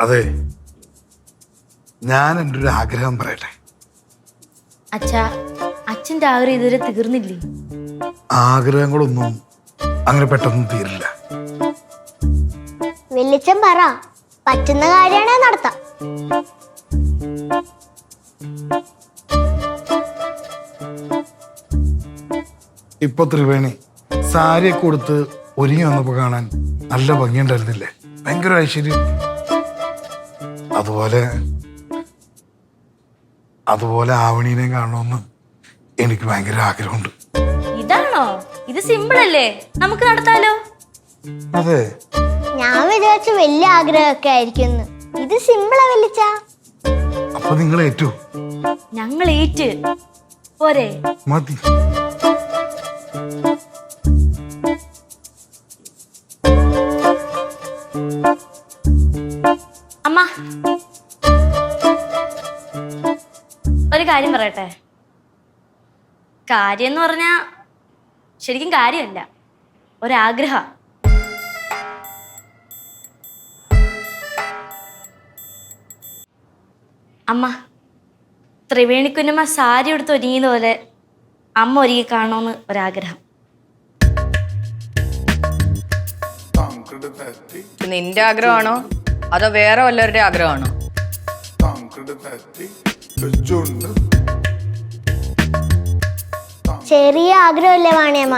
അതെ, ഞാൻ എൻ്റെ ഒരു ആഗ്രഹം പറയട്ടെ. അച്ഛാ, അച്ഛൻ്റെ ആഗ്രഹം ഇതുവരെ തീർന്നില്ലേ? ആഗ്രഹങ്ങളൊന്നും അങ്ങനെ പെട്ടെന്ന് തീരില്ല. വെല്ലിച്ചൻ പറ, പറ്റുന്ന കാര്യമാണേ നടത്താം. ഇപ്പൊ ത്രിവേണി സാരിയൊക്കെ കൊടുത്ത് ഒരുങ്ങി വന്നപ്പോ കാണാൻ നല്ല ഭംഗിയുണ്ടായിരുന്നില്ലേ? ഭയങ്കര ഐശ്വര്യം. അതുപോലെ ആവണീനെയും കാണണമെന്ന് എനിക്ക് ഭയങ്കര ആഗ്രഹമുണ്ട്. ഇതാണോ? ഇത് സിമ്പിൾ അല്ലേ, നമുക്ക് നടത്താലോ? അതെ, ഞാൻ വിചാരിച്ചു വലിയ ആഗ്രഹമൊക്കെ ആയിരിക്കും. ഇത് സിമ്പിളാ വെല്ലിച്ച. അപ്പൊ നിങ്ങൾ ഏറ്റു? ഞങ്ങൾ ഏറ്റ് പോരെ? മതി. അമ്മ, ഒരു കാര്യം പറയട്ടെ. കാര്യം എന്ന് പറഞ്ഞാ ശരിക്കും കാര്യമല്ല, ഒരാഗ്രഹം. അമ്മ, ത്രിവേണിക്കുഞ്ഞമ്മ സാരി എടുത്ത് ഒരുങ്ങിയത് പോലെ അമ്മ ഒരുങ്ങി കാണണമെന്ന് ഒരാഗ്രഹം. നിന്റെ ആഗ്രഹമാണോ അതോ വേറെ വല്ലവരുടെ ആഗ്രഹമാണോ? ചെറിയ ആഗ്രഹമല്ലേ വാണിയമ്മ,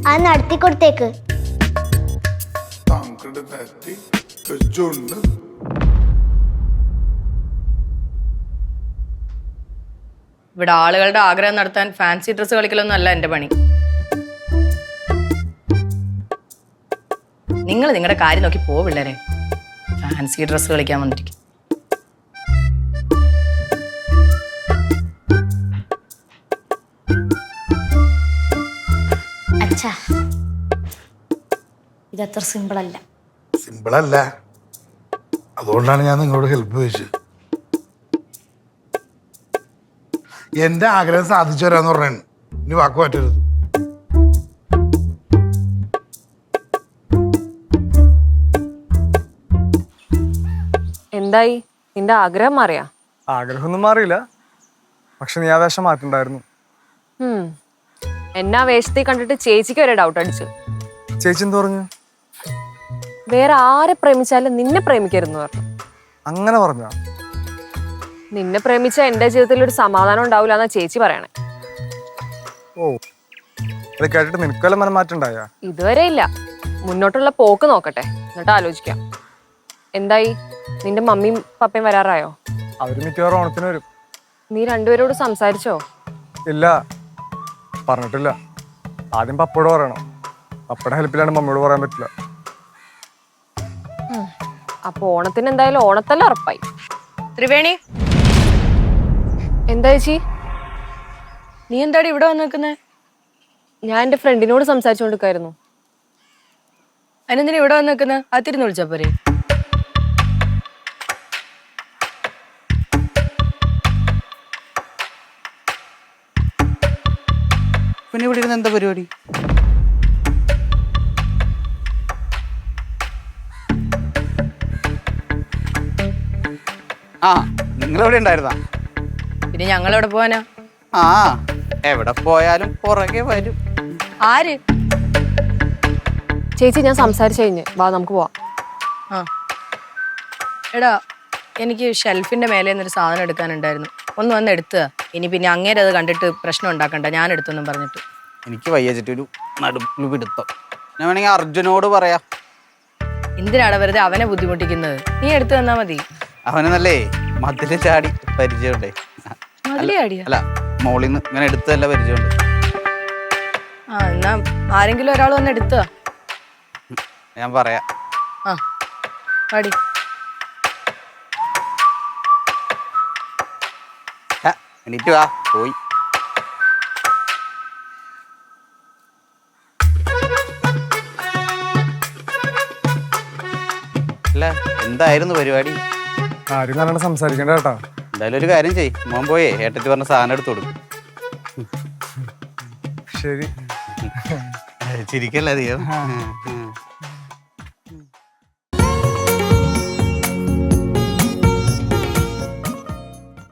അത് നടത്തി കൊടുത്തേക്ക്. ഇവിടെ ആളുകളുടെ ആഗ്രഹം നടത്താൻ ഫാൻസി ഡ്രസ്സ് കളിക്കലൊന്നും അല്ല എന്റെ പണി. നിങ്ങൾ നിങ്ങളുടെ കാര്യം നോക്കി പോ പിള്ളേരെ. ഫാൻസി ഡ്രസ്സ് കളിക്കാൻ വന്നിരിക്കും. അച്ഛാ, ഇതത്ര സിമ്പിൾ അല്ല. സിമ്പിളല്ല, അതുകൊണ്ടാണ് ഞാൻ നിങ്ങളോട് ഹെൽപ്പ് ചോദിച്ചത്. എന്റെ ആഗ്രഹം സാധിച്ചു തരാന്ന് പറഞ്ഞു. ഇനി വാക്ക് മാറ്റരുത്. എന്തായി, നിന്റെ ആഗ്രഹം മാറിയാ? ആഗ്രഹമൊന്നും മാറിയില്ല, പക്ഷെ നീ ആ വേഷം മാറ്റുണ്ടായിരുന്നു. എന്നാ വേഷത്തിൽ കണ്ടിട്ട് ചേച്ചിക്ക് വരെ ഡൗട്ട് അടിച്ചു. ചേച്ചി എന്ത് പറഞ്ഞു? വേറെ ആരെ പ്രേമിച്ചാലും നിന്നെ പ്രേമിക്കരുതെന്ന് പറഞ്ഞു. അങ്ങനെ പറഞ്ഞോ? നിന്നെ പ്രേമിച്ച എന്റെ ജീവിതത്തിൽ ഒരു സമാധാനം ഉണ്ടാവില്ല എന്നാ ചേച്ചി പറയണേ. ഓ, അത് കേട്ടിട്ട് നിനക്കെല്ലാം മനം മാറ്റുണ്ടായ? ഇതുവരെ ഇല്ല, മുന്നോട്ടുള്ള പോക്ക് നോക്കട്ടെ, എന്നിട്ട് ആലോചിക്കാം. എന്തായി, നിന്റെ മമ്മിയും പപ്പയും വരാറായോ? അവര് മിക്കവാറും ഓണത്തിന് വരും. നീ രണ്ടുപേരോട് സംസാരിച്ചോ? ഇല്ല, പറഞ്ഞിട്ടില്ല. ആദ്യം പപ്പയോട് പറയണം. പപ്പയുടെ ഹെൽപ്പിലാണ് മമ്മിയോട് പറയാൻ പറ്റില്ല. അപ്പൊ ഓണത്തിന് എന്തായാലും ഓണത്തല്ല ഉറപ്പായി. ത്രിവേണി, എന്താ ചേച്ചി? നീ എന്താടി ഇവിടെ വന്ന് നിൽക്കുന്നത്? ഞാൻ എന്റെ ഫ്രണ്ടിനോട് സംസാരിച്ചുകൊണ്ടിരിക്കായിരുന്നു. അതിനെന്തിനാ ഇവിടെ വന്ന് നിൽക്കുന്നത്? അത് തിരിഞ്ഞു വിളിച്ചാ പോരെ? പിന്നെ ഇവിടെ ഇരുന്ന് എന്താ പരിപാടി? ആ, നിങ്ങളെവിടെ ഉണ്ടായിരുന്നാ? പിന്നെ ഞങ്ങൾ എവിടെ പോവാനാ? ആ, എവിടെ പോയാലും പുറകെ വരും. ആര്? ചേച്ചി, ഞാൻ സംസാരിച്ചു കഴിഞ്ഞ് വാ, നമുക്ക് പോവാം. ആ എടാ, എനിക്ക് ഷെൽഫിന്റെ മേലെ നിന്നൊരു സാധനം എടുക്കാനുണ്ടായിരുന്നു. ഒന്ന് വന്ന് എടുത്തുക. ഇനി പിന്നെ അങ്ങേരെ അത് കണ്ടിട്ട് പ്രശ്നം ഉണ്ടാക്കണ്ട, ഞാൻ എടുത്തൊന്നും പറഞ്ഞിട്ട്. എനിക്ക് വയ്യച്ചിട്ടൊരു നടുപ്പിൽ പിടുത്തം. ഞാൻ വേണമെങ്കിൽ അർജുനോട് പറയാം. എന്തിനാണ് വെറുതെ അവനെ ബുദ്ധിമുട്ടിക്കുന്നത്? നീ എടുത്തു തന്നാ മതി. അവനെന്നല്ലേ മതില് ചാടി പരിചയമുണ്ടേ. അല്ല, മോളിൽ നിന്ന് ഇങ്ങനെ എടുത്തല്ല പരിചയമുണ്ട്. ആ, എന്നാ ആരെങ്കിലും ഒരാൾ വന്ന് എടുത്തുക. ഞാൻ പറയാം. ആ, പാടി. എണീറ്റ് വാ, പോയി. അല്ല, എന്തായിരുന്നു പരിപാടി? ആരും നല്ലോണം സംസാരിക്കണ്ട കേട്ടാ. എന്തായാലും ഒരു കാര്യം ചെയ്യ്, മോൻ പോയേ ഏട്ടത്തി പറഞ്ഞ സാധനം എടുത്തു കൊടുക്കും. ശരി. ചിരിക്കല്ലേ അധികം.